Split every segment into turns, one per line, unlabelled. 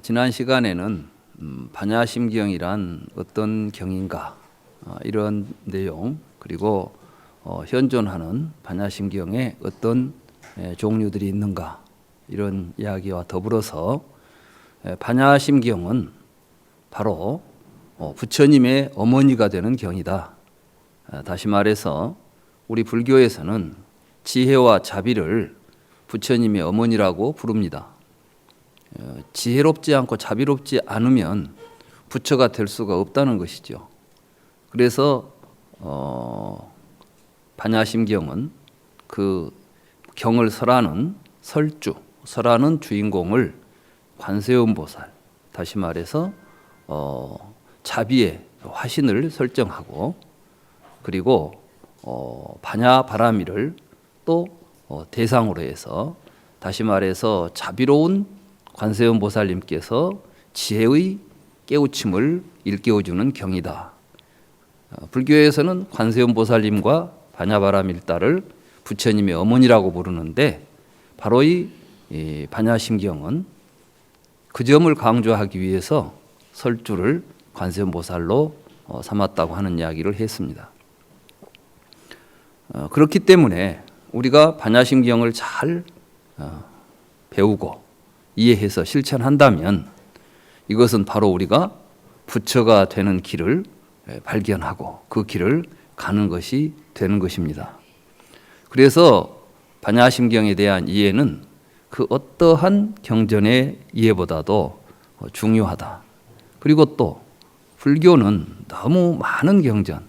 지난 시간에는 반야심경이란 어떤 경인가 이런 내용, 그리고 현존하는 반야심경에 어떤 종류들이 있는가 이런 이야기와 더불어서 반야심경은 바로 부처님의 어머니가 되는 경이다. 다시 말해서 우리 불교에서는 지혜와 자비를 부처님의 어머니라고 부릅니다. 지혜롭지 않고 자비롭지 않으면 부처가 될 수가 없다는 것이죠. 그래서 반야심경은 그 경을 설하는 설하는 주인공을 관세음보살, 다시 말해서 자비의 화신을 설정하고, 그리고 반야바라미를 또 대상으로 해서, 다시 말해서 자비로운 관세음보살님께서 지혜의 깨우침을 일깨워주는 경이다. 불교에서는 관세음보살님과 반야바라밀다를 부처님의 어머니라고 부르는데, 바로 이 반야심경은 그 점을 강조하기 위해서 설주를 관세음보살로 삼았다고 하는 이야기를 했습니다. 그렇기 때문에 우리가 반야심경을 잘 배우고 이해해서 실천한다면 이것은 바로 우리가 부처가 되는 길을 발견하고 그 길을 가는 것이 되는 것입니다. 그래서 반야심경에 대한 이해는 그 어떠한 경전의 이해보다도 중요하다. 그리고 또 불교는 너무 많은 경전,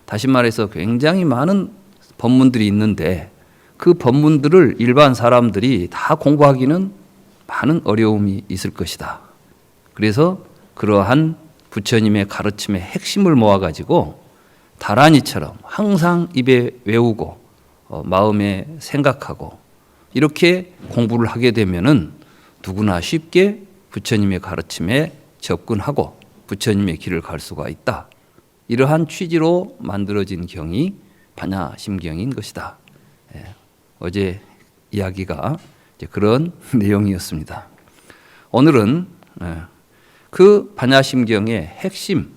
다시 말해서 굉장히 많은 법문들이 있는데 그 법문들을 일반 사람들이 다 공부하기는 많은 어려움이 있을 것이다. 그래서 그러한 부처님의 가르침의 핵심을 모아가지고 다란이처럼 항상 입에 외우고 마음에 생각하고 이렇게 공부를 하게 되면은 누구나 쉽게 부처님의 가르침에 접근하고 부처님의 길을 갈 수가 있다. 이러한 취지로 만들어진 경이 반야심경인 것이다. 어제 이야기가 그런 내용이었습니다. 오늘은 그 반야심경의 핵심,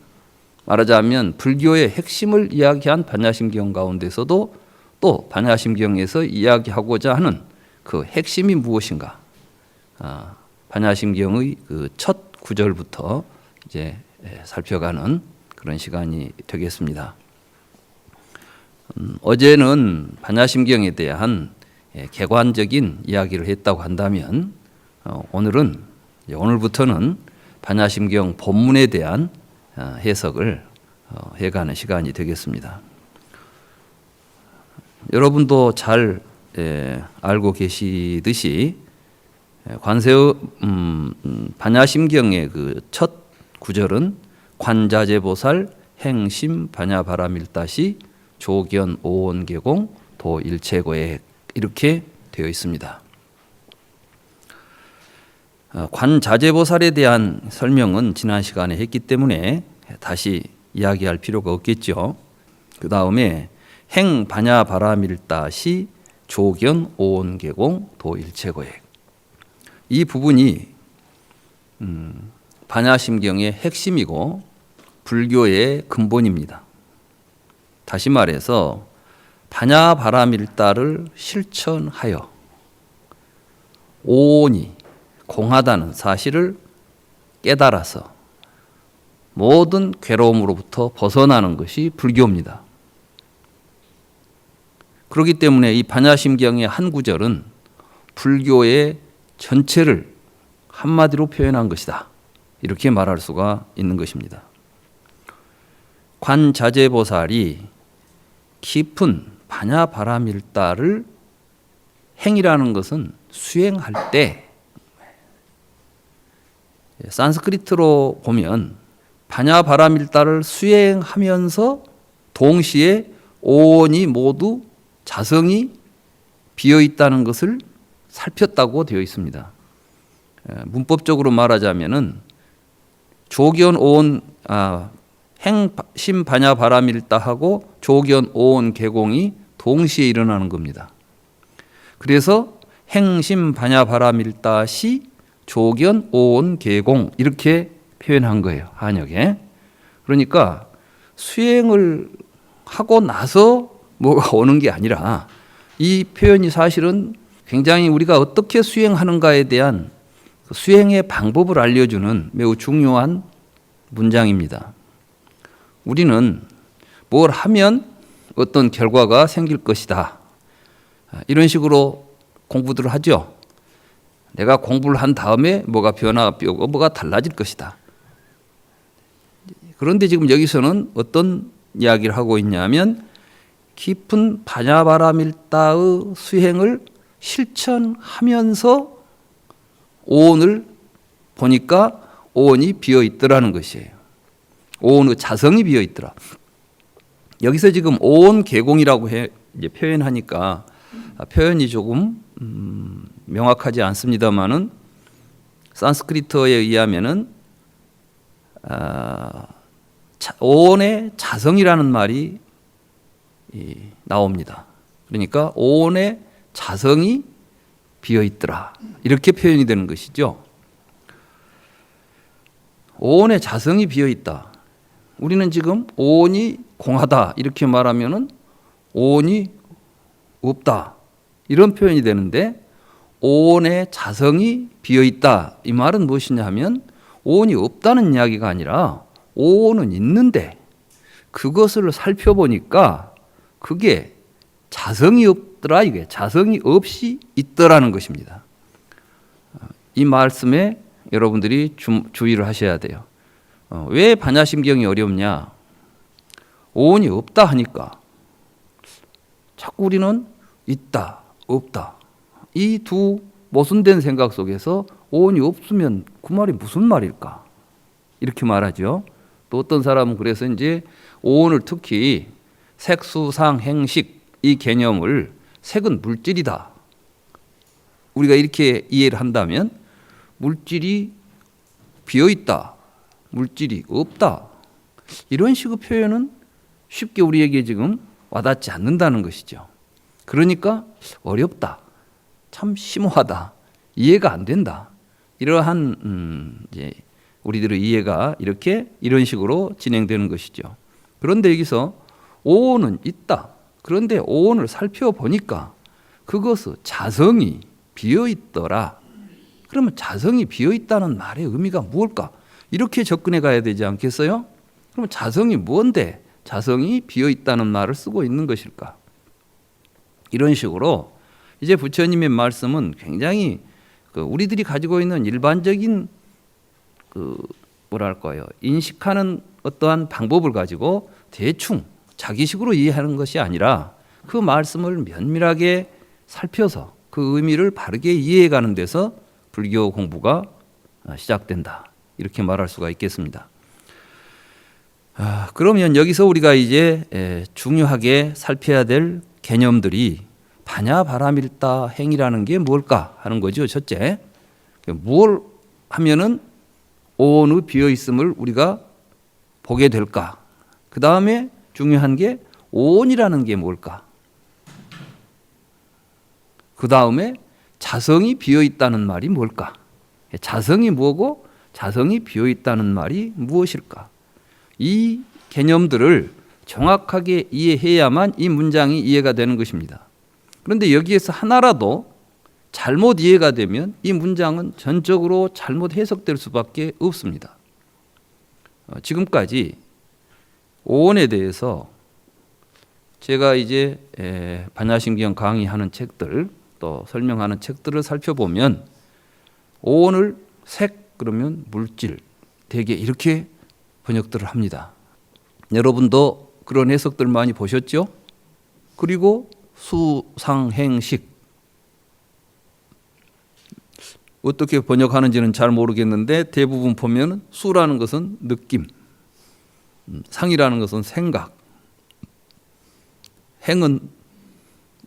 말하자면 불교의 핵심을 이야기한 반야심경 가운데서도 또 반야심경에서 이야기하고자 하는 그 핵심이 무엇인가? 반야심경의 그 첫 구절부터 이제 살펴가는 그런 시간이 되겠습니다. 어제는 반야심경에 대한 객관적인 이야기를 했다고 한다면 오늘부터는 반야심경 본문에 대한 해석을 해가는 시간이 되겠습니다. 여러분도 잘 알고 계시듯이 반야심경의 그 첫 구절은 관자재보살 행심 반야바라밀다시 조견 오온계공 도일체고액 이렇게 되어 있습니다. 관자재보살에 대한 설명은 지난 시간에 했기 때문에 다시 이야기할 필요가 없겠죠. 그 다음에 행 반야바라밀다시 조견 오온계공 도일체고액, 이 부분이 반야심경의 핵심이고 불교의 근본입니다. 다시 말해서 반야바라밀다를 실천하여 오온이 공하다는 사실을 깨달아서 모든 괴로움으로부터 벗어나는 것이 불교입니다. 그렇기 때문에 이 반야심경의 한 구절은 불교의 전체를 한마디로 표현한 것이다. 이렇게 말할 수가 있는 것입니다. 관자재보살이 깊은 반야바라밀다를 행이라는 것은 수행할 때, 산스크리트로 보면 반야바라밀다를 수행하면서 동시에 오온이 모두 자성이 비어 있다는 것을 살폈다고 되어 있습니다. 문법적으로 말하자면은 조견 오온 행심 반야바라밀다하고 조견 오온 계공이 동시에 일어나는 겁니다. 그래서 행심 반야바라밀다시 조견, 오온, 계공 이렇게 표현한 거예요. 한역에. 그러니까 수행을 하고 나서 뭐가 오는 게 아니라 이 표현이 사실은 굉장히 우리가 어떻게 수행하는가에 대한 수행의 방법을 알려주는 매우 중요한 문장입니다. 우리는 뭘 하면 어떤 결과가 생길 것이다. 이런 식으로 공부들을 하죠. 내가 공부를 한 다음에 뭐가 변화가 오고 뭐가 달라질 것이다. 그런데 지금 여기서는 어떤 이야기를 하고 있냐면 깊은 반야바라밀다의 수행을 실천하면서 오온을 보니까 오온이 비어있더라는 것이에요. 오온의 자성이 비어있더라. 여기서 지금 오온 계공이라고 이제 표현하니까 표현이 조금 명확하지 않습니다만은 산스크리트어에 의하면은 오온의 자성이라는 말이 나옵니다. 그러니까 오온의 자성이 비어있더라 이렇게 표현이 되는 것이죠. 오온의 자성이 비어있다. 우리는 지금 오온이 공하다 이렇게 말하면은 오온이 없다 이런 표현이 되는데 오온의 자성이 비어있다 이 말은 무엇이냐 하면 오온이 없다는 이야기가 아니라 오온은 있는데 그것을 살펴보니까 그게 자성이 없더라. 이게 자성이 없이 있더라는 것입니다. 이 말씀에 여러분들이 주의를 하셔야 돼요. 왜 반야심경이 어렵냐? 오온이 없다 하니까 자꾸 우리는 있다, 없다. 이 두 모순된 생각 속에서 오온이 없으면 그 말이 무슨 말일까? 이렇게 말하죠. 또 어떤 사람은 그래서 이제 오온을 특히 색수상 행식 이 개념을 색은 물질이다. 우리가 이렇게 이해를 한다면 물질이 비어있다. 물질이 없다. 이런 식의 표현은 쉽게 우리에게 지금 와닿지 않는다는 것이죠. 그러니까 어렵다. 참 심오하다. 이해가 안 된다. 이러한 이제 우리들의 이해가 이런 식으로 진행되는 것이죠. 그런데 여기서 오온은 있다. 그런데 오온을 살펴보니까 그것은 자성이 비어있더라. 그러면 자성이 비어있다는 말의 의미가 무엇일까? 이렇게 접근해 가야 되지 않겠어요? 그러면 자성이 뭔데 자성이 비어있다는 말을 쓰고 있는 것일까? 이런 식으로 이제 부처님의 말씀은 굉장히 우리들이 가지고 있는 일반적인 뭐랄까요? 인식하는 어떠한 방법을 가지고 대충 자기식으로 이해하는 것이 아니라 그 말씀을 면밀하게 살펴서 그 의미를 바르게 이해해가는 데서 불교 공부가 시작된다. 이렇게 말할 수가 있겠습니다. 그러면 여기서 우리가 이제 중요하게 살펴야 될 개념들이 반야바라밀다 행이라는 게 뭘까 하는 거죠. 첫째, 뭘 하면은 오온의 비어있음을 우리가 보게 될까? 그 다음에 중요한 게 오온이라는 게 뭘까? 그 다음에 자성이 비어있다는 말이 뭘까? 자성이 뭐고 자성이 비어있다는 말이 무엇일까? 이 개념들을 정확하게 이해해야만 이 문장이 이해가 되는 것입니다. 그런데 여기에서 하나라도 잘못 이해가 되면 이 문장은 전적으로 잘못 해석될 수밖에 없습니다. 지금까지 오온에 대해서 제가 이제 반야심경 강의하는 책들 또 설명하는 책들을 살펴보면 오온을 색 그러면 물질 대개 이렇게 번역들을 합니다. 여러분도 그런 해석들 많이 보셨죠? 그리고 수상행식 어떻게 번역하는지는 잘 모르겠는데 대부분 보면 수라는 것은 느낌, 상이라는 것은 생각, 행은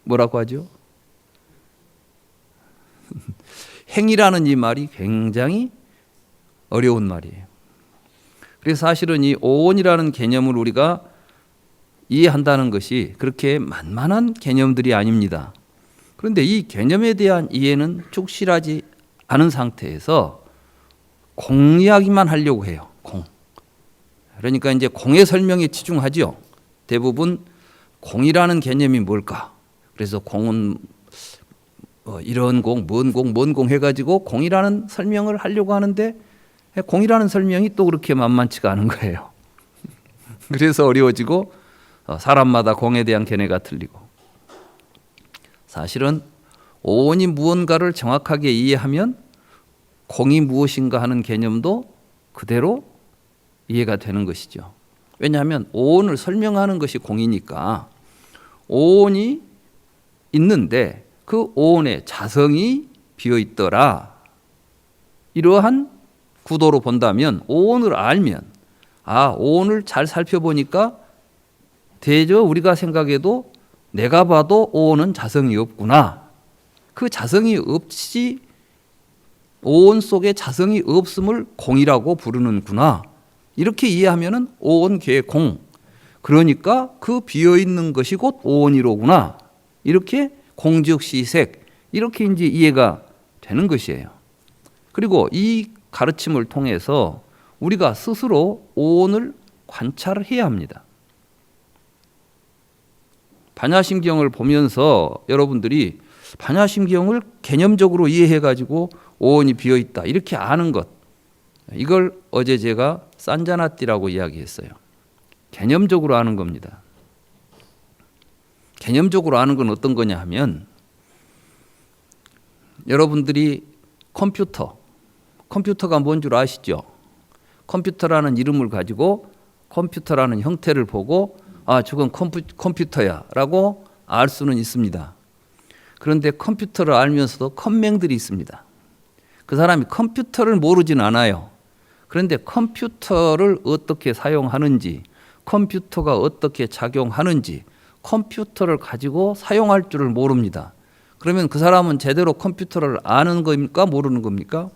뭐라고 하죠? 행이라는 이 말이 굉장히 어려운 말이에요. 그래서 사실은 이 오온이라는 개념을 우리가 이해한다는 것이 그렇게 만만한 개념들이 아닙니다. 그런데 이 개념에 대한 이해는 충실하지 않은 상태에서 공 이야기만 하려고 해요. 공. 그러니까 이제 공의 설명에 치중하죠. 대부분 공이라는 개념이 뭘까? 그래서 공은 이런 공, 먼 공 해가지고 공이라는 설명을 하려고 하는데 공이라는 설명이 또 그렇게 만만치가 않은 거예요. 그래서 어려워지고 사람마다 공에 대한 견해가 틀리고, 사실은 오온이 무언가를 정확하게 이해하면 공이 무엇인가 하는 개념도 그대로 이해가 되는 것이죠. 왜냐하면 오온을 설명하는 것이 공이니까 오온이 있는데 그 오온에 자성이 비어있더라, 이러한 구도로 본다면 오온을 알면 오온을 잘 살펴보니까 대저 우리가 생각해도 내가 봐도 오온은 자성이 없구나, 그 자성이 없이 오온 속에 자성이 없음을 공이라고 부르는구나, 이렇게 이해하면은 오온계 공, 그러니까 그 비어있는 것이 곧 오온이로구나, 이렇게 공즉시색, 이렇게 이제 이해가 되는 것이에요. 그리고 이 가르침을 통해서 우리가 스스로 오온을 관찰을 해야 합니다. 반야심경을 보면서 여러분들이 반야심경을 개념적으로 이해해가지고 오온이 비어있다 이렇게 아는 것, 이걸 어제 제가 산자나띠라고 이야기했어요. 개념적으로 아는 겁니다. 개념적으로 아는 건 어떤 거냐 하면, 여러분들이 컴퓨터가 뭔 줄 아시죠? 컴퓨터라는 이름을 가지고 컴퓨터라는 형태를 보고 저건 컴퓨터야 라고 알 수는 있습니다. 그런데 컴퓨터를 알면서도 컴맹들이 있습니다. 그 사람이 컴퓨터를 모르진 않아요. 그런데 컴퓨터를 어떻게 사용하는지, 컴퓨터가 어떻게 작용하는지, 컴퓨터를 가지고 사용할 줄을 모릅니다. 그러면 그 사람은 제대로 컴퓨터를 아는 겁니까? 모르는 겁니까?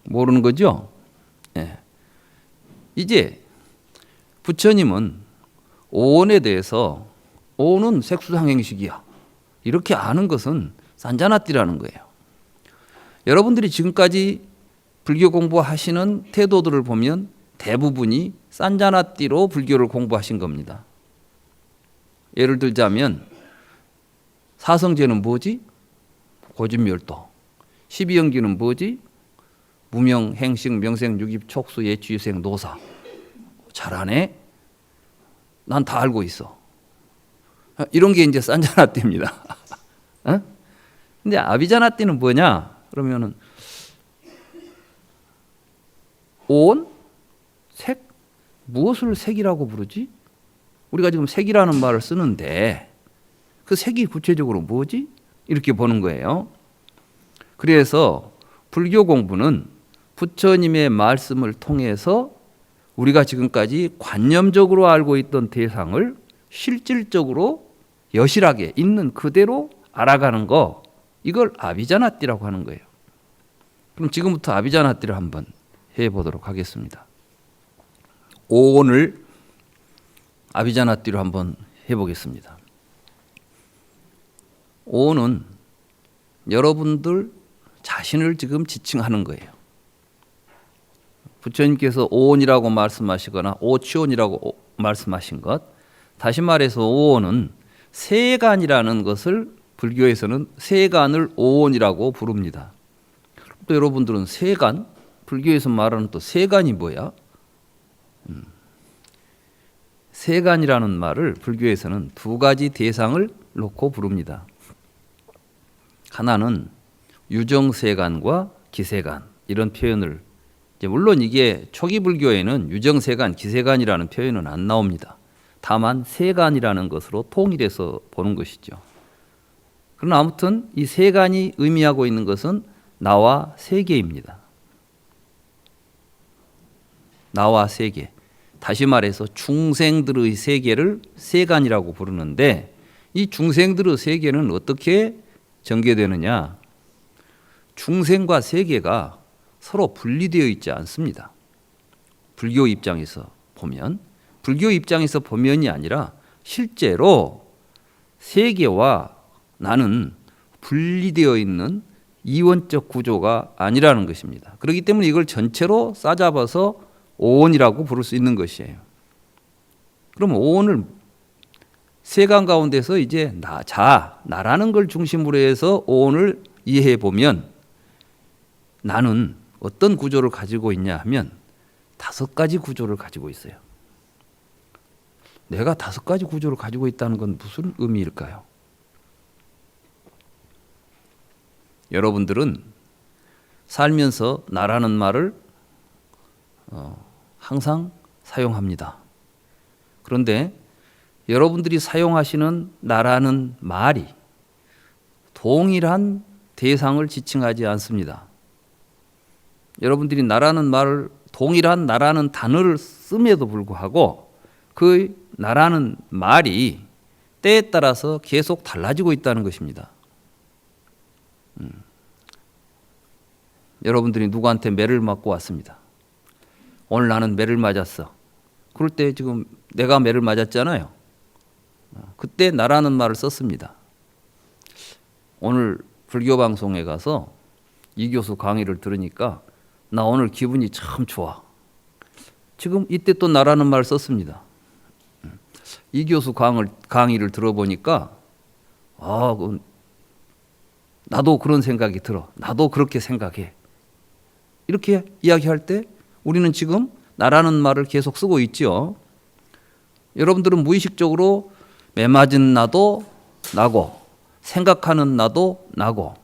모르는 거죠? 네. 이제 부처님은 오온에 대해서 오온은 색수상행식이야, 이렇게 아는 것은 산자나띠라는 거예요. 여러분들이 지금까지 불교 공부하시는 태도들을 보면 대부분이 산자나띠로 불교를 공부하신 겁니다. 예를 들자면 사성제는 뭐지? 고진멸도. 12연기는 뭐지? 무명, 행식, 명생, 유깁, 촉수, 예취, 유생, 노사. 잘하네? 난 다 알고 있어. 이런 게 이제 산자나띠입니다. 근데 아비자나띠는 뭐냐? 그러면은 온? 색? 무엇을 색이라고 부르지? 우리가 지금 색이라는 말을 쓰는데 그 색이 구체적으로 뭐지? 이렇게 보는 거예요. 그래서 불교 공부는 부처님의 말씀을 통해서 우리가 지금까지 관념적으로 알고 있던 대상을 실질적으로 여실하게 있는 그대로 알아가는 거, 이걸 아비자나띠라고 하는 거예요. 그럼 지금부터 아비자나띠를 한번 해보도록 하겠습니다. 오온을 아비자나띠로 한번 해보겠습니다. 오온은 여러분들 자신을 지금 지칭하는 거예요. 부처님께서 오온이라고 말씀하시거나 오치온이라고 말씀하신 것, 다시 말해서 오온은 세간이라는 것을 불교에서는 세간을 오온이라고 부릅니다. 또 여러분들은 세간, 불교에서 말하는 또 세간이 뭐야? 세간이라는 말을 불교에서는 두 가지 대상을 놓고 부릅니다. 하나는 유정세간과 기세간, 이런 표현을, 물론 이게 초기 불교에는 유정세간, 기세간이라는 표현은 안 나옵니다. 다만 세간이라는 것으로 통일해서 보는 것이죠. 그러나 아무튼 이 세간이 의미하고 있는 것은 나와 세계입니다. 나와 세계. 다시 말해서 중생들의 세계를 세간이라고 부르는데, 이 중생들의 세계는 어떻게 전개되느냐? 중생과 세계가 서로 분리되어 있지 않습니다. 불교 입장에서 보면, 불교 입장에서 보면이 아니라 실제로 세계와 나는 분리되어 있는 이원적 구조가 아니라는 것입니다. 그렇기 때문에 이걸 전체로 싸잡아서 오온이라고 부를 수 있는 것이에요. 그럼 오온을 세간 가운데서 이제 나라는 걸 중심으로 해서 오온을 이해해 보면 나는 어떤 구조를 가지고 있냐 하면 5가지 구조를 가지고 있어요. 내가 5가지 구조를 가지고 있다는 건 무슨 의미일까요? 여러분들은 살면서 나라는 말을 항상 사용합니다. 그런데 여러분들이 사용하시는 나라는 말이 동일한 대상을 지칭하지 않습니다. 여러분들이 나라는 말을 동일한 나라는 단어를 씀에도 불구하고 그 나라는 말이 때에 따라서 계속 달라지고 있다는 것입니다. 여러분들이 누구한테 매를 맞고 왔습니다. 오늘 나는 매를 맞았어. 그럴 때 지금 내가 매를 맞았잖아요. 그때 나라는 말을 썼습니다. 오늘 불교 방송에 가서 이 교수 강의를 들으니까 나 오늘 기분이 참 좋아. 지금 이때 또 나라는 말을 썼습니다. 이 교수 강의를 들어보니까 나도 그런 생각이 들어. 나도 그렇게 생각해. 이렇게 이야기할 때 우리는 지금 나라는 말을 계속 쓰고 있죠. 여러분들은 무의식적으로 매 맞은 나도 나고 생각하는 나도 나고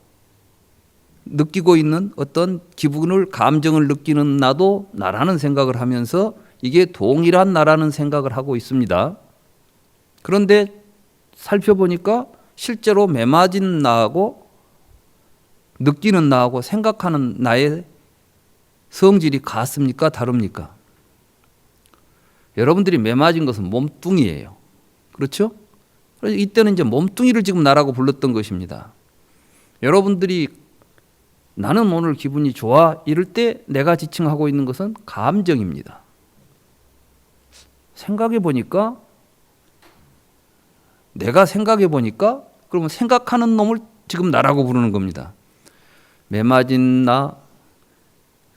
느끼고 있는 어떤 기분을 감정을 느끼는 나도 나라는 생각을 하면서 이게 동일한 나라는 생각을 하고 있습니다. 그런데 살펴보니까 실제로 매 맞은 나하고 느끼는 나하고 생각하는 나의 성질이 같습니까? 다릅니까? 여러분들이 매 맞은 것은 몸뚱이에요. 그렇죠? 그래서 이때는 이제 몸뚱이를 지금 나라고 불렀던 것입니다. 여러분들이 나는 오늘 기분이 좋아 이럴 때 내가 지칭하고 있는 것은 감정입니다. 내가 생각해 보니까 그러면 생각하는 놈을 지금 나라고 부르는 겁니다. 매 맞은 나,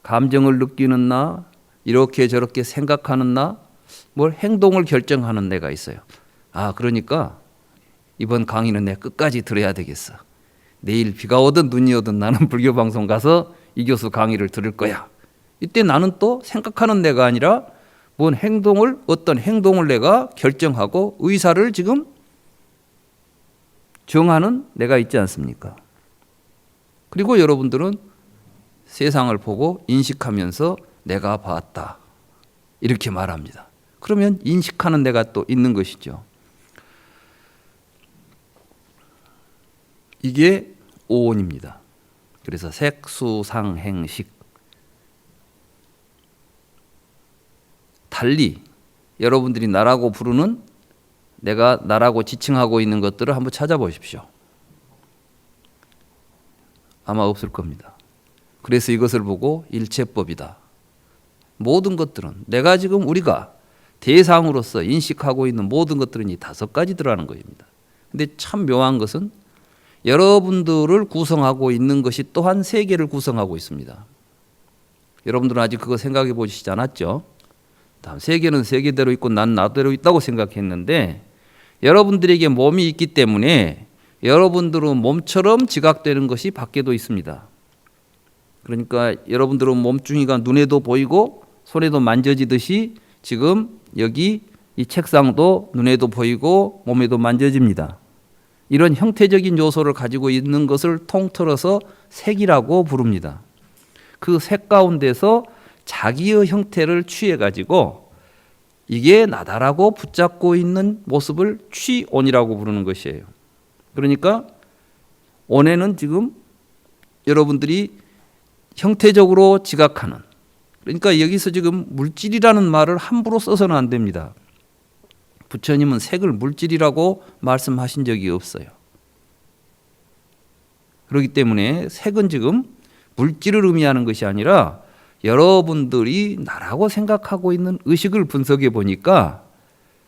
감정을 느끼는 나, 이렇게 저렇게 생각하는 나, 뭘 행동을 결정하는 내가 있어요. 그러니까 이번 강의는 내가 끝까지 들어야 되겠어. 내일 비가 오든 눈이 오든 나는 불교 방송 가서 이 교수 강의를 들을 거야. 이때 나는 또 생각하는 내가 아니라 어떤 행동을 내가 결정하고 의사를 지금 정하는 내가 있지 않습니까? 그리고 여러분들은 세상을 보고 인식하면서 내가 봤다. 이렇게 말합니다. 그러면 인식하는 내가 또 있는 것이죠. 이게 오온입니다. 그래서 색수상행식. 달리 여러분들이 나라고 부르는 내가 나라고 지칭하고 있는 것들을 한번 찾아보십시오. 아마 없을 겁니다. 그래서 이것을 보고 일체법이다. 모든 것들은 내가 지금 우리가 대상으로서 인식하고 있는 모든 것들은 이 5가지 들어가는 것입니다. 근데 참 묘한 것은 여러분들을 구성하고 있는 것이 또한 3개를 구성하고 있습니다. 여러분들은 아직 그거 생각해 보시지 않았죠? 다음 3개는 3개대로 있고 난 나대로 있다고 생각했는데 여러분들에게 몸이 있기 때문에 여러분들은 몸처럼 지각되는 것이 밖에도 있습니다. 그러니까 여러분들은 몸뚱이가 눈에도 보이고 손에도 만져지듯이 지금 여기 이 책상도 눈에도 보이고 몸에도 만져집니다. 이런 형태적인 요소를 가지고 있는 것을 통틀어서 색이라고 부릅니다. 그 색 가운데서 자기의 형태를 취해가지고 이게 나다라고 붙잡고 있는 모습을 취온이라고 부르는 것이에요. 그러니까 온에는 지금 여러분들이 형태적으로 지각하는, 그러니까 여기서 지금 물질이라는 말을 함부로 써서는 안 됩니다. 부처님은 색을 물질이라고 말씀하신 적이 없어요. 그렇기 때문에 색은 지금 물질을 의미하는 것이 아니라 여러분들이 나라고 생각하고 있는 의식을 분석해 보니까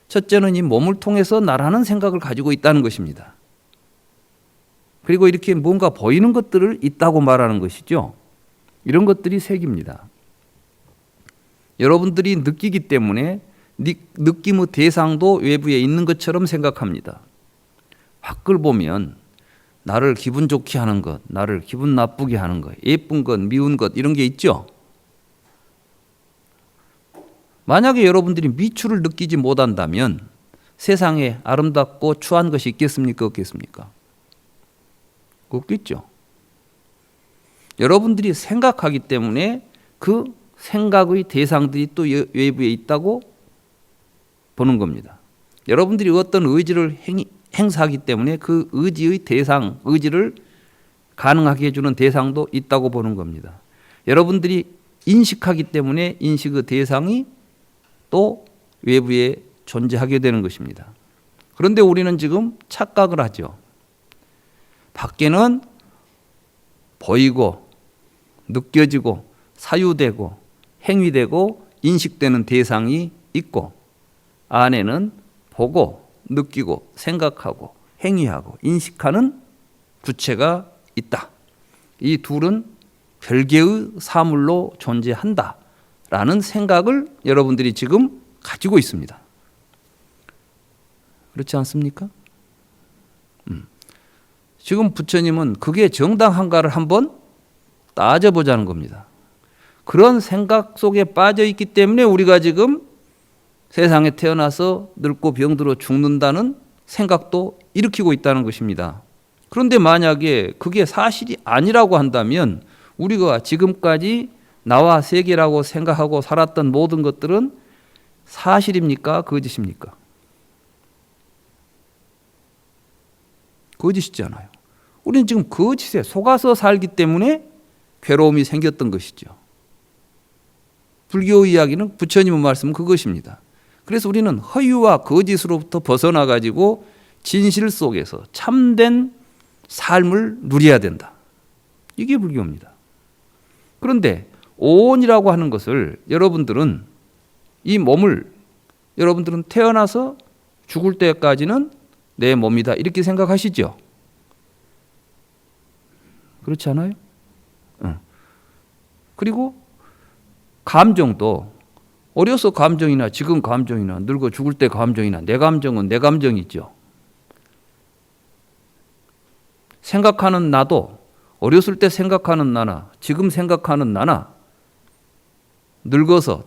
첫째는 이 몸을 통해서 나라는 생각을 가지고 있다는 것입니다. 그리고 이렇게 뭔가 보이는 것들을 있다고 말하는 것이죠. 이런 것들이 색입니다. 여러분들이 느끼기 때문에 느낌의 대상도 외부에 있는 것처럼 생각합니다. 밖을 보면 나를 기분 좋게 하는 것, 나를 기분 나쁘게 하는 것, 예쁜 것, 미운 것 이런 게 있죠. 만약에 여러분들이 미추를 느끼지 못한다면 세상에 아름답고 추한 것이 있겠습니까? 없겠습니까? 없겠죠. 여러분들이 생각하기 때문에 그 생각의 대상들이 또 외부에 있다고 보는 겁니다. 여러분들이 어떤 의지를 행사하기 때문에 그 의지의 대상, 의지를 가능하게 해주는 대상도 있다고 보는 겁니다. 여러분들이 인식하기 때문에 인식의 대상이 또 외부에 존재하게 되는 것입니다. 그런데 우리는 지금 착각을 하죠. 밖에는 보이고 느껴지고 사유되고 행위되고 인식되는 대상이 있고 안에는 보고 느끼고 생각하고 행위하고 인식하는 주체가 있다. 이 둘은 별개의 사물로 존재한다라는 생각을 여러분들이 지금 가지고 있습니다. 그렇지 않습니까? 지금 부처님은 그게 정당한가를 한번 따져보자는 겁니다. 그런 생각 속에 빠져 있기 때문에 우리가 지금 세상에 태어나서 늙고 병들어 죽는다는 생각도 일으키고 있다는 것입니다. 그런데 만약에 그게 사실이 아니라고 한다면 우리가 지금까지 나와 세계라고 생각하고 살았던 모든 것들은 사실입니까? 거짓입니까? 거짓이잖아요. 우리는 지금 거짓에 속아서 살기 때문에 괴로움이 생겼던 것이죠. 불교 이야기는 부처님의 말씀은 그것입니다. 그래서 우리는 허유와 거짓으로부터 벗어나 가지고 진실 속에서 참된 삶을 누려야 된다. 이게 불교입니다. 그런데 오온이라고 하는 것을 여러분들은 이 몸을 여러분들은 태어나서 죽을 때까지는 내 몸이다 이렇게 생각하시죠? 그렇지 않아요? 그리고 감정도 어려서 감정이나 지금 감정이나 늙어 죽을 때 감정이나 내 감정은 내 감정이죠. 생각하는 나도 어렸을 때 생각하는 나나 지금 생각하는 나나 늙어서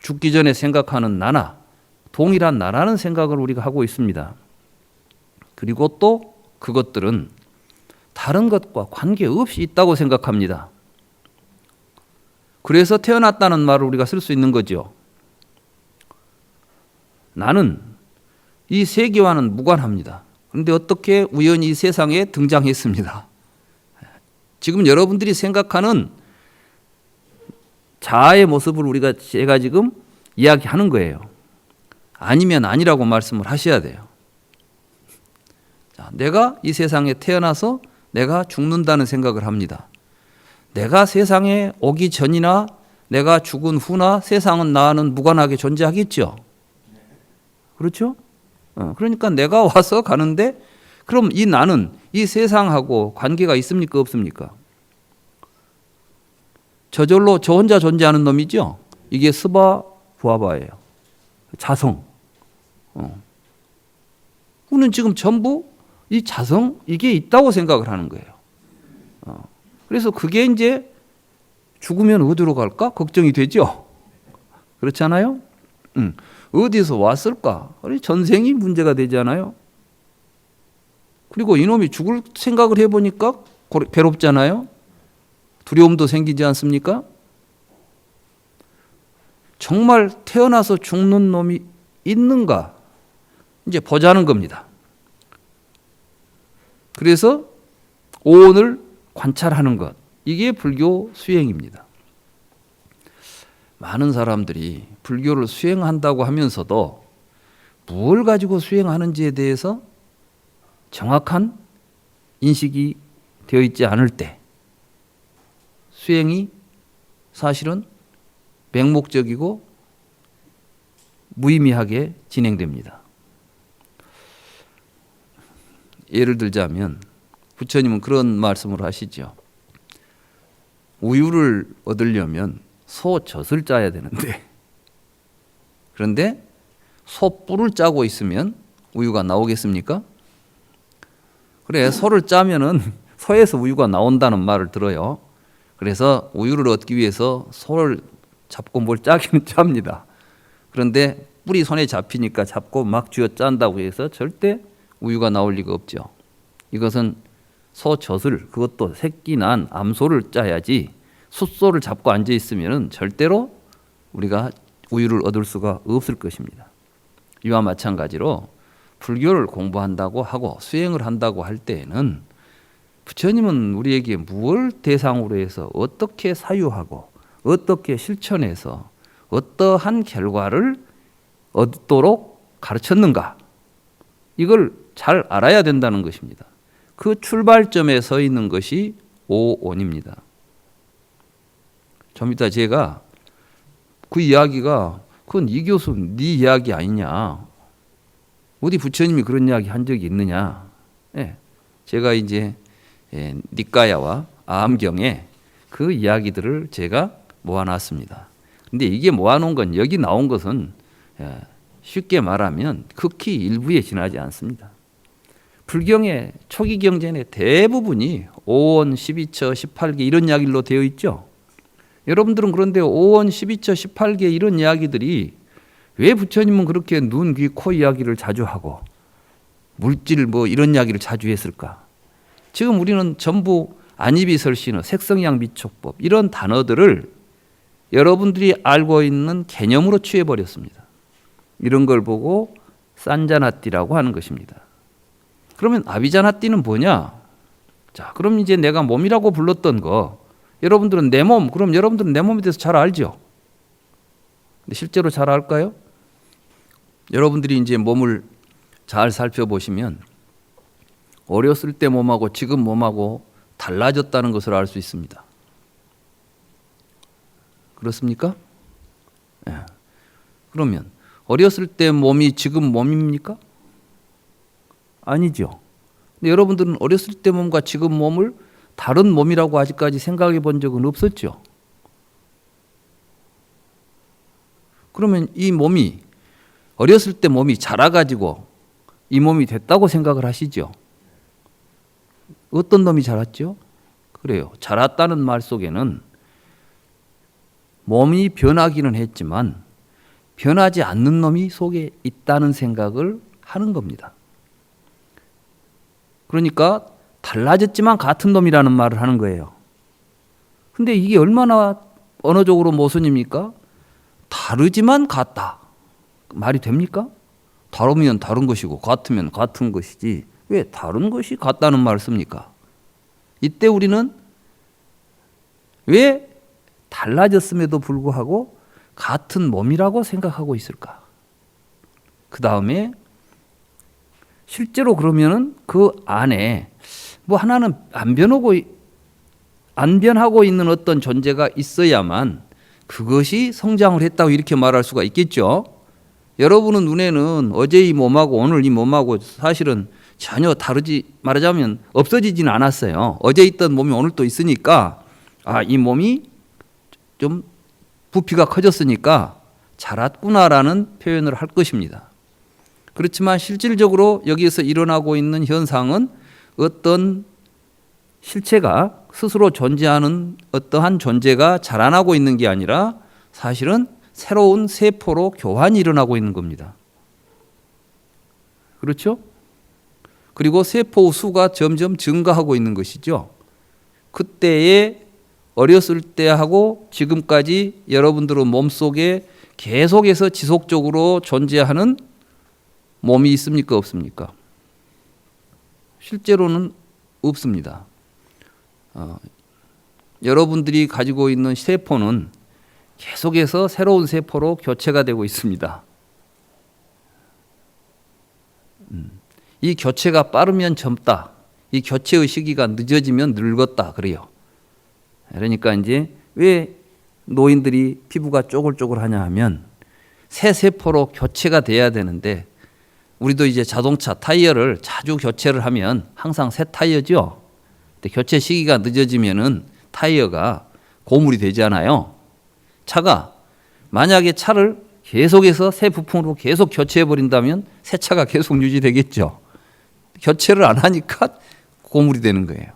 죽기 전에 생각하는 나나 동일한 나라는 생각을 우리가 하고 있습니다. 그리고 또 그것들은 다른 것과 관계없이 있다고 생각합니다. 그래서 태어났다는 말을 우리가 쓸 수 있는 거죠. 나는 이 세계와는 무관합니다. 그런데 어떻게 우연히 이 세상에 등장했습니다. 지금 여러분들이 생각하는 자아의 모습을 제가 지금 이야기하는 거예요. 아니면 아니라고 말씀을 하셔야 돼요. 자, 내가 이 세상에 태어나서 내가 죽는다는 생각을 합니다. 내가 세상에 오기 전이나 내가 죽은 후나 세상은 나와는 무관하게 존재하겠죠. 그렇죠? 그러니까 내가 와서 가는데 그럼 이 나는 이 세상하고 관계가 있습니까? 없습니까? 저절로 저 혼자 존재하는 놈이죠. 이게 스바 부하바예요. 자성. 우리는 지금 전부 이 자성 이게 있다고 생각을 하는 거예요. 그래서 그게 이제 죽으면 어디로 갈까? 걱정이 되죠. 그렇지 않아요? 어디서 왔을까? 전생이 문제가 되잖아요. 그리고 이놈이 죽을 생각을 해보니까 괴롭잖아요. 두려움도 생기지 않습니까? 정말 태어나서 죽는 놈이 있는가? 이제 보자는 겁니다. 그래서 오온을 관찰하는 것, 이게 불교 수행입니다. 많은 사람들이 불교를 수행한다고 하면서도 뭘 가지고 수행하는지에 대해서 정확한 인식이 되어 있지 않을 때 수행이 사실은 맹목적이고 무의미하게 진행됩니다. 예를 들자면 부처님은 그런 말씀을 하시죠. 우유를 얻으려면 소젖을 짜야 되는데, 그런데 소뿔을 짜고 있으면 우유가 나오겠습니까? 그래, 소를 짜면은 소에서 우유가 나온다는 말을 들어요. 그래서 우유를 얻기 위해서 소를 잡고 뭘 짜기는 짭니다. 그런데 뿔이 손에 잡히니까 잡고 막 쥐어 짠다고 해서 절대 우유가 나올 리가 없죠. 이것은 소젖을, 그것도 새끼 난 암소를 짜야지 숫소를 잡고 앉아 있으면 절대로 우리가 우유를 얻을 수가 없을 것입니다. 이와 마찬가지로 불교를 공부한다고 하고 수행을 한다고 할 때에는 부처님은 우리에게 무엇을 대상으로 해서 어떻게 사유하고 어떻게 실천해서 어떠한 결과를 얻도록 가르쳤는가, 이걸 잘 알아야 된다는 것입니다. 그 출발점에 서 있는 것이 오온입니다. 좀 이따 제가 그 이야기가 그건 이 교수 네 이야기 아니냐, 어디 부처님이 그런 이야기 한 적이 있느냐. 제가 이제 니까야와 아함경에 그 이야기들을 제가 모아놨습니다. 근데 이게 모아놓은 건, 여기 나온 것은 쉽게 말하면 극히 일부에 지나지 않습니다. 불경의 초기 경전의 대부분이 5원, 12처, 18개 이런 이야기로 되어 있죠. 여러분들은 그런데 5원, 12처, 18개 이런 이야기들이 왜 부처님은 그렇게 눈, 귀, 코 이야기를 자주 하고 물질 뭐 이런 이야기를 자주 했을까? 지금 우리는 전부 안이비설신어, 색성양미촉법 이런 단어들을 여러분들이 알고 있는 개념으로 취해버렸습니다. 이런 걸 보고 산자나띠라고 하는 것입니다. 그러면 아비자나띠는 뭐냐? 자, 그럼 이제 내가 몸이라고 불렀던 거, 여러분들은 내 몸, 그럼 여러분들은 내 몸에 대해서 잘 알죠? 근데 실제로 잘 알까요? 여러분들이 이제 몸을 잘 살펴보시면 어렸을 때 몸하고 지금 몸하고 달라졌다는 것을 알 수 있습니다. 그렇습니까? 그러면 어렸을 때 몸이 지금 몸입니까? 아니죠. 근데 여러분들은 어렸을 때 몸과 지금 몸을 다른 몸이라고 아직까지 생각해 본 적은 없었죠. 그러면 이 몸이 어렸을 때 몸이 자라가지고 이 몸이 됐다고 생각을 하시죠. 어떤 놈이 자랐죠? 그래요. 자랐다는 말 속에는 몸이 변하기는 했지만 변하지 않는 놈이 속에 있다는 생각을 하는 겁니다. 그러니까 달라졌지만 같은 놈이라는 말을 하는 거예요. 근데 이게 얼마나 언어적으로 모순입니까? 다르지만 같다. 말이 됩니까? 다르면 다른 것이고 같으면 같은 것이지 왜 다른 것이 같다는 말을 씁니까? 이때 우리는 왜 달라졌음에도 불구하고 같은 몸이라고 생각하고 있을까? 그 다음에 실제로 그러면은 그 안에 뭐 하나는 안 변하고 있는 어떤 존재가 있어야만 그것이 성장을 했다고 이렇게 말할 수가 있겠죠. 여러분은 눈에는 어제 이 몸하고 오늘 이 몸하고 사실은 전혀 다르지, 말하자면 없어지지는 않았어요. 어제 있던 몸이 오늘 또 있으니까 이 몸이 좀 부피가 커졌으니까 자랐구나라는 표현을 할 것입니다. 그렇지만 실질적으로 여기에서 일어나고 있는 현상은 어떤 실체가 스스로 존재하는 어떠한 존재가 자라나고 있는 게 아니라 사실은 새로운 세포로 교환이 일어나고 있는 겁니다. 그렇죠? 그리고 세포 수가 점점 증가하고 있는 것이죠. 그때의 어렸을 때하고 지금까지 여러분들의 몸속에 계속해서 지속적으로 존재하는 몸이 있습니까? 없습니까? 실제로는 없습니다. 여러분들이 가지고 있는 세포는 계속해서 새로운 세포로 교체가 되고 있습니다. 이 교체가 빠르면 젊다. 이 교체의 시기가 늦어지면 늙었다. 그래요. 그러니까 이제 왜 노인들이 피부가 쪼글쪼글하냐 하면 새 세포로 교체가 돼야 되는데 우리도 이제 자동차 타이어를 자주 교체를 하면 항상 새 타이어죠. 근데 교체 시기가 늦어지면은 타이어가 고물이 되잖아요. 차가 만약에 차를 계속해서 새 부품으로 계속 교체해 버린다면 새 차가 계속 유지되겠죠. 교체를 안 하니까 고물이 되는 거예요.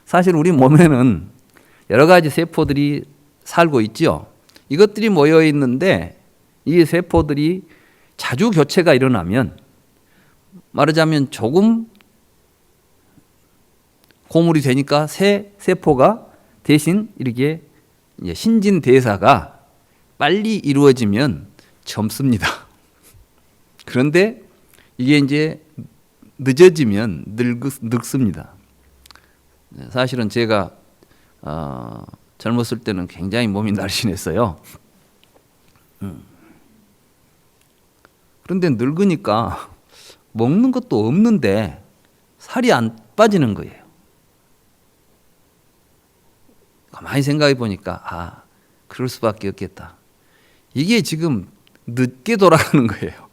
사실 우리 몸에는 여러 가지 세포들이 살고 있죠. 이것들이 모여 있는데 이 세포들이 자주 교체가 일어나면 말하자면 조금 고물이 되니까 새 세포가 대신 이렇게 신진대사가 빨리 이루어지면 젊습니다. 그런데 이게 이제 늦어지면 늙습니다. 사실은 제가 젊었을 때는 굉장히 몸이 날씬했어요. 그런데 늙으니까 먹는 것도 없는데 살이 안 빠지는 거예요. 가만히 생각해 보니까 그럴 수밖에 없겠다. 이게 지금 늦게 돌아가는 거예요.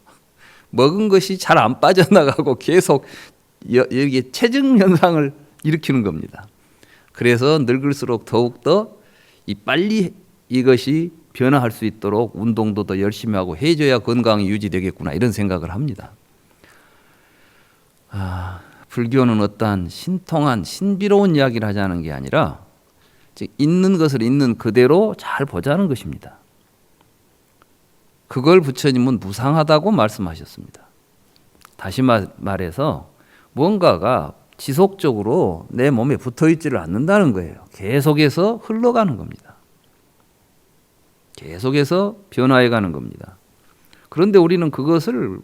먹은 것이 잘 안 빠져나가고 계속 여기에 체증 현상을 일으키는 겁니다. 그래서 늙을수록 더욱더 빨리 이것이 변화할 수 있도록 운동도 더 열심히 하고 해줘야 건강이 유지되겠구나 이런 생각을 합니다. 불교는 어떠한 신통한 신비로운 이야기를 하자는 게 아니라 즉 있는 것을 있는 그대로 잘 보자는 것입니다. 그걸 부처님은 무상하다고 말씀하셨습니다. 다시 말해서 뭔가가 지속적으로 내 몸에 붙어있지를 않는다는 거예요. 계속해서 흘러가는 겁니다. 계속해서 변화해가는 겁니다. 그런데 우리는 그것을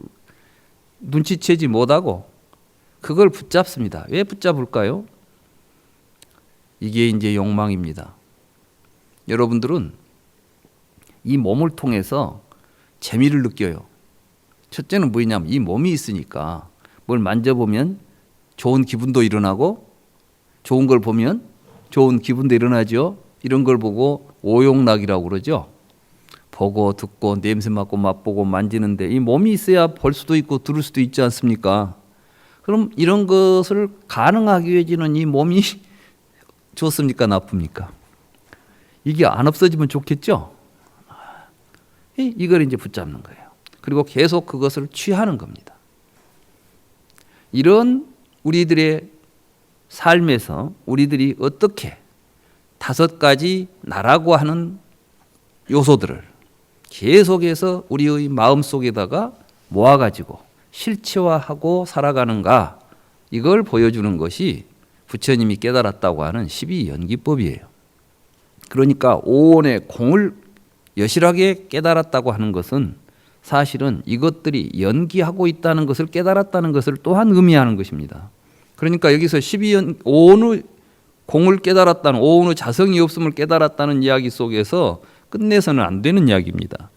눈치채지 못하고 그걸 붙잡습니다. 왜 붙잡을까요? 이게 이제 욕망입니다. 여러분들은 이 몸을 통해서 재미를 느껴요. 첫째는 뭐냐면 이 몸이 있으니까 뭘 만져보면 좋은 기분도 일어나고 좋은 걸 보면 좋은 기분도 일어나죠. 이런 걸 보고 오욕락이라고 그러죠. 보고 듣고 냄새 맡고 맛보고 만지는데 이 몸이 있어야 볼 수도 있고 들을 수도 있지 않습니까? 그럼 이런 것을 가능하게 해주는 이 몸이 좋습니까? 나쁩니까? 이게 안 없어지면 좋겠죠? 이걸 이제 붙잡는 거예요. 그리고 계속 그것을 취하는 겁니다. 이런 우리들의 삶에서 우리들이 어떻게 5가지 나라고 하는 요소들을 계속해서 우리의 마음속에다가 모아가지고 실체화하고 살아가는가, 이걸 보여주는 것이 부처님이 깨달았다고 하는 12연기법이에요. 그러니까 오온의 공을 여실하게 깨달았다고 하는 것은 사실은 이것들이 연기하고 있다는 것을 깨달았다는 것을 또한 의미하는 것입니다. 그러니까 여기서 12오온의 공을 깨달았다는, 오온의 자성이 없음을 깨달았다는 이야기 속에서 끝내서는 안 되는 이야기입니다.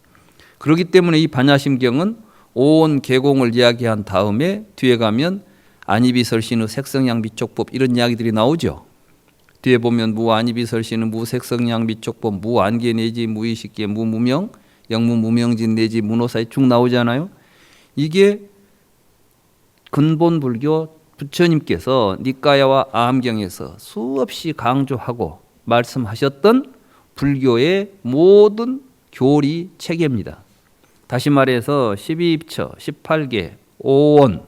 그렇기 때문에 이 반야심경은 오온 개공을 이야기한 다음에 뒤에 가면 안이비설신의 색성양비촉법 이런 이야기들이 나오죠. 뒤에 보면 무안이비설신의 무색성양비촉법, 무안계 내지 무의식계, 무무명, 영무무명진 내지 무노사에 쭉 나오잖아요. 이게 근본 불교 부처님께서 니까야와 아함경에서 수없이 강조하고 말씀하셨던 불교의 모든 교리 체계입니다. 다시 말해서 12입처, 18계, 오원,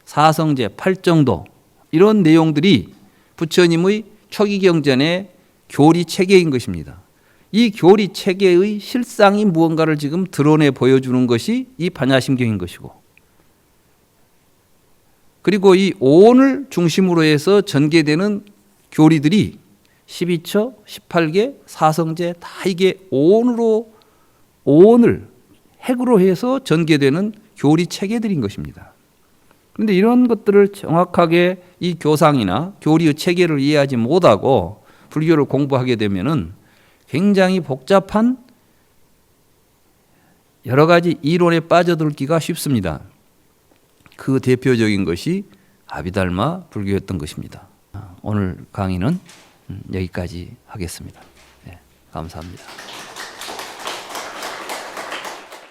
사성제, 8정도 이런 내용들이 부처님의 초기경전의 교리 체계인 것입니다. 이 교리 체계의 실상이 무언가를 지금 드러내 보여주는 것이 이 반야심경인 것이고, 그리고 이 오온을 중심으로 해서 전개되는 교리들이 12처, 18계, 사성제 다 이게 오온을 핵으로 해서 전개되는 교리 체계들인 것입니다. 그런데 이런 것들을 정확하게 이 교상이나 교리의 체계를 이해하지 못하고 불교를 공부하게 되면은 굉장히 복잡한 여러 가지 이론에 빠져들기가 쉽습니다. 그 대표적인 것이 아비달마 불교였던 것입니다. 오늘 강의는 여기까지 하겠습니다. 네, 감사합니다.